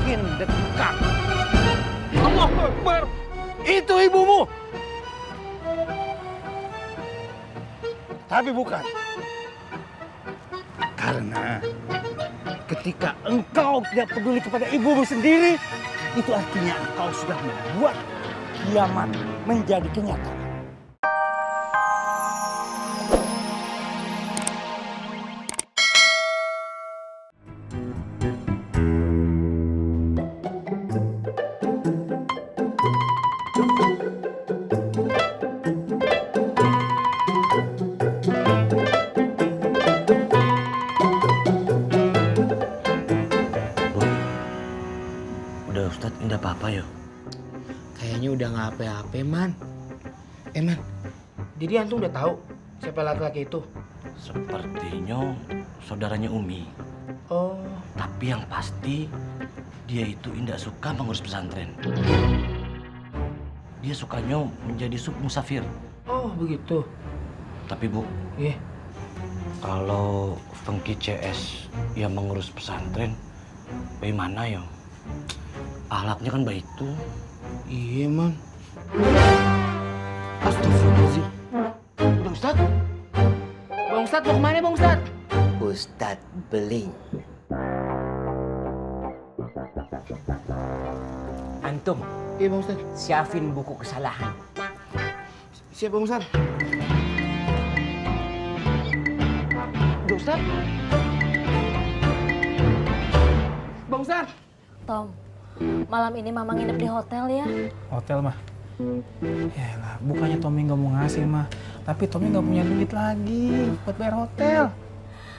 semakin dekat. Allahu Akbar! Itu ibumu! Tapi bukan. Karena ketika engkau tidak peduli kepada ibumu sendiri, itu artinya engkau sudah membuat kiamat menjadi kenyataan. Udah Ustadz, enggak apa-apa yo. Kayaknya udah nggak apa-apa, Man. Man, jadi antum udah tahu siapa laki-laki itu? Sepertinya saudaranya Umi. Oh, Tapi yang pasti dia itu tidak suka mengurus pesantren. Dia sukanya menjadi sub musafir. oh begitu. Tapi Bu, Iya. kalau Fengki CS yang mengurus pesantren, bagaimana ya? Ahlaknya kan baik tuh. Iya, Man. Astagfirullahaladzim. Bang Ustadz? Bang Ustadz mau kemana, Bang Ustadz? Ustadz Beling. Antum, Iya, Bang Ustadz. siapin buku kesalahan. Siap, Bang Ustadz. Bang Ustadz? Bang Ustadz? Tom, malam ini Mama nginep di hotel ya. Hotel mah? Yalah, bukannya Tommy nggak mau ngasih mah, tapi Tommy nggak punya duit lagi buat bayar hotel.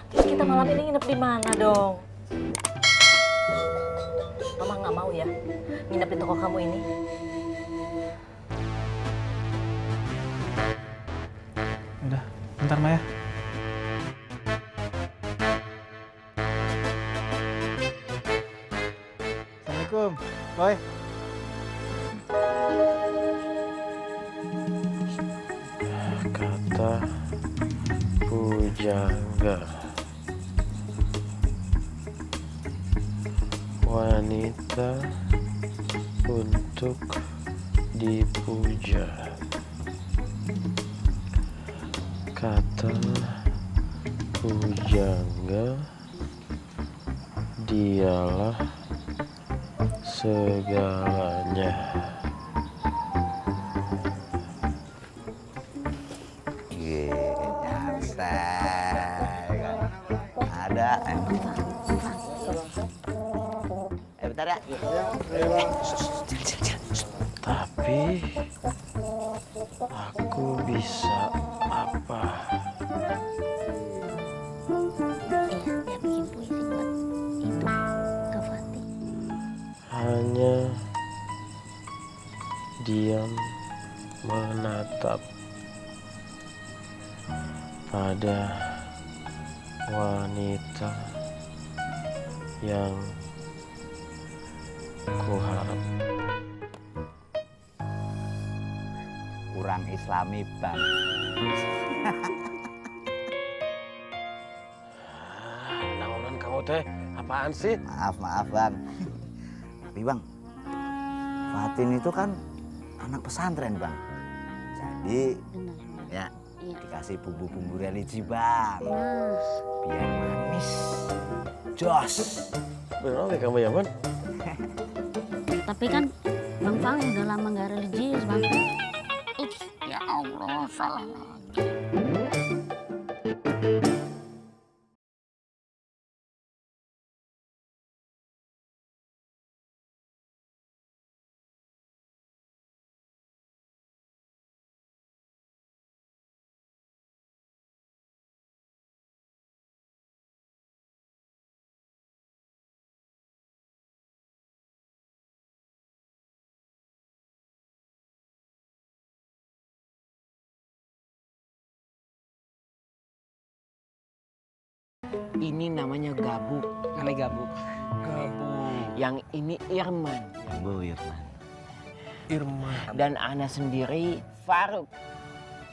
Terus kita malam ini nginep di mana dong? Mama nggak mau ya nginep di toko kamu ini. Udah, bentar Maya. Assalamualaikum, Boy. Kata pujangga, wanita untuk dipuja. Kata pujangga, dialah segalanya. Ada. Bentar ya. Tapi aku bisa apa? Dia bikin puisi buat itu ke Fatih. Hanya diam menatap pada wanita yang kuharap. Kurang islami, Bang. Naonan kamu teh, apaan sih? Maaf, Bang. Tapi, Bang, Fatin itu kan anak pesantren, Bang. Jadi, ya, dikasih bumbu-bumbu religi, Bang. Biar manis. Jos. Bener oke kamu ya, Bang? Tapi kan Bang Fang udah lama nggak religius, Bang. Ups, ya Allah, salah lagi. Ini namanya Gabuk. Namanya Gabuk. Yang ini Irman. Bu Irman. Irman. Dan Ana sendiri Faruk.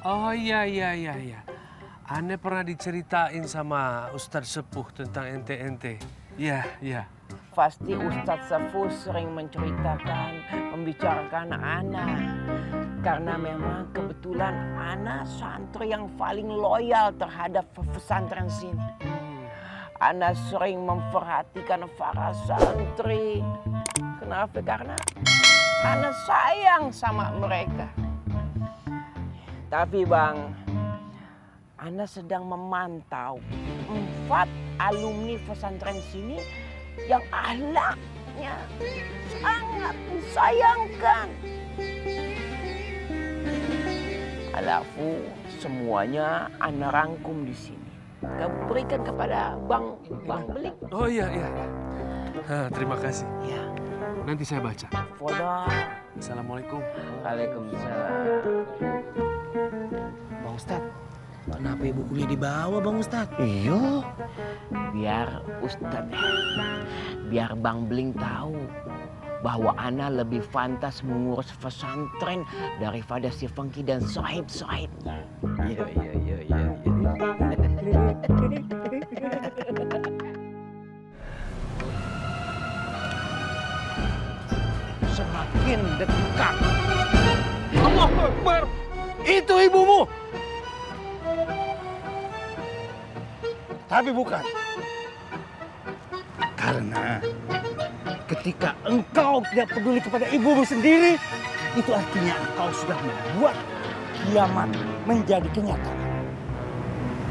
Oh iya. Ane pernah diceritain sama Ustadz Sepuh tentang ente-ente. Iya. Pasti Ustadz Safu sering menceritakan, membicarakan Ana. Karena memang kebetulan Ana santri yang paling loyal terhadap pesantren sini. Ana sering memperhatikan para santri. Kenapa? Karena Ana sayang sama mereka. Tapi Bang, Ana sedang memantau 4 alumni pesantren sini yang akhlaknya sangat disayangkan. Alafu semuanya Ana rangkum di sini. Kamu berikan kepada Bang Beling. Oh iya. Terima kasih. Ya. Nanti saya baca. Foda. Assalamualaikum. Waalaikumsalam. Bang Ustadz, kenapa bukunya dibawa Bang Ustadz? Iya. Biar Bang Beling tahu bahwa Ana lebih pantas mengurus pesantren daripada si Fengki dan Sohib. Iya. Semakin dekat. Allahu Akbar. Itu ibumu. Tapi bukan. Karena ketika engkau tidak peduli kepada ibumu sendiri, itu artinya engkau sudah membuat kiamat menjadi kenyataan.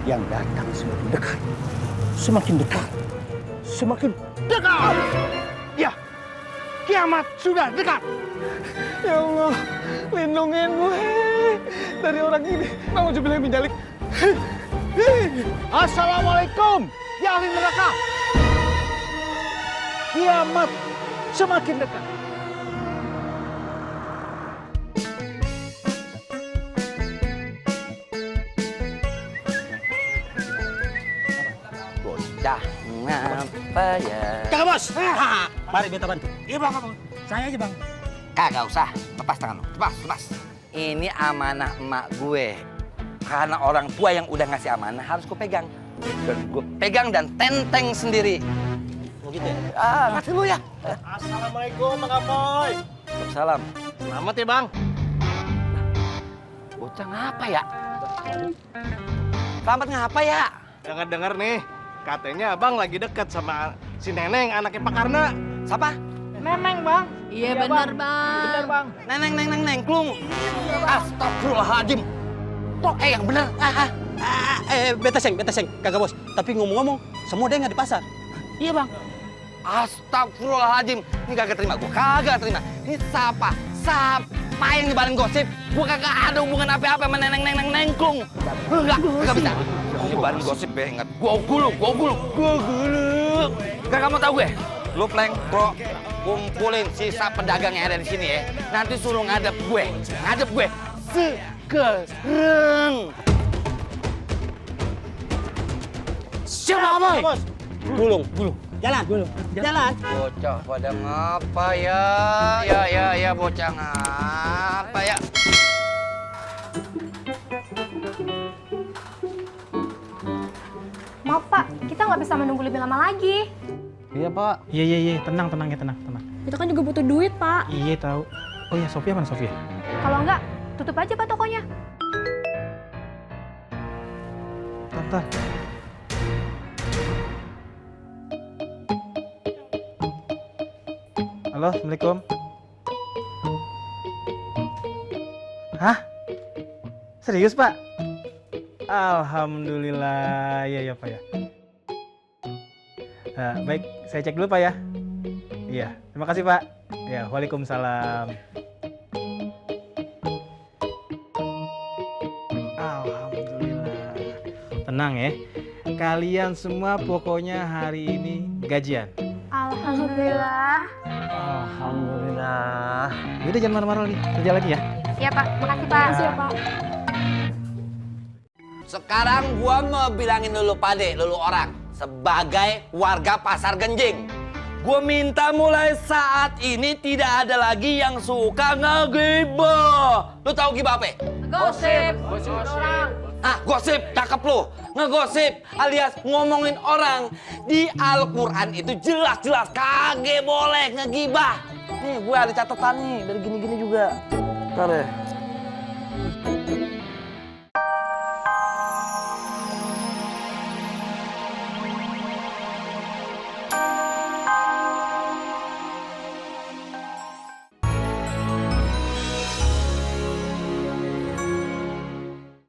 Yang datang semakin dekat. Semakin dekat. Semakin dekat. Ya, kiamat sudah dekat. Ya Allah, lindungin gue dari orang ini. Nauzubillah min dzalik. Assalamualaikum, ya ahli neraka. Kiamat semakin dekat. Bocah ngapa ya? Kakak bos, mari beta bantu. Iya bang, saya aja bang. Kagak usah, lepas tangan lo, lepas. Ini amanah emak gue. Karena orang tua yang udah ngasih amanah harus gue pegang. Dan gue pegang dan tenteng sendiri. Oh gitu ya? Ngasih lu ya. Assalamualaikum Bang Apoy. Salam. Selamat ya bang. Bocah ngapa ya? Selamat ngapa ya? Dengar nih, katanya abang lagi dekat sama si Neneng anaknya Pak Karna. Siapa? Neneng bang. Iya benar bang. Bener bang. Neneng klung. Astagfirullahaladzim. Toh, yang bener. Beta seng, kagak bos. Tapi ngomong-ngomong, semua dia nggak di pasar. Iya bang. Astagfirullahaladzim. Ini kagak terima, gue kagak terima. Ini siapa yang nyebarin gosip? Gue kagak ada hubungan apa-apa sama neneng klung. Enggak bisa. Nyebarin gosip ya, ingat. Gue gulung. Kagak mau tahu gue. Lu pleng, bro. Kumpulin sisa pedagang yang ada di sini ya. Nanti suruh ngadep gue. Sekarang. Siapa bos? Gulung. Jalan. Bocah pada ngapa ya? Ya bocah ngapa ya? Maaf Pak, kita nggak bisa menunggu lebih lama lagi. Iya pak. Iya. Tenang. Itu kan juga butuh duit Pak. Iya tahu. Oh iya, Sofia mana Sofia? Kalau nggak, tutup aja Pak tokonya. Bentar. Halo, Assalamualaikum. Hah? Serius, Pak? Alhamdulillah. Iya, Pak ya. Baik, saya cek dulu, Pak ya. Iya, terima kasih, Pak. Ya, waalaikumsalam. Alhamdulillah. Tenang ya. Kalian semua pokoknya hari ini gajian. Alhamdulillah. Alhamdulillah. Udah jangan marah-marah lagi. Kerja lagi ya. Iya Pak, makasih Pak. Makasih ya Pak. Sekarang gua mau bilangin dulu pade, dulu orang. Sebagai warga Pasar Genjing. Gua minta mulai saat ini tidak ada lagi yang suka ngegibah. Lu tahu gibah apa? Gosip. Gosip, cakep lu. ngegosip alias ngomongin orang. Di Al-Quran itu jelas-jelas kagak boleh ngegibah. Nih gue ada catatan nih dari gini-gini juga. Ntar ya.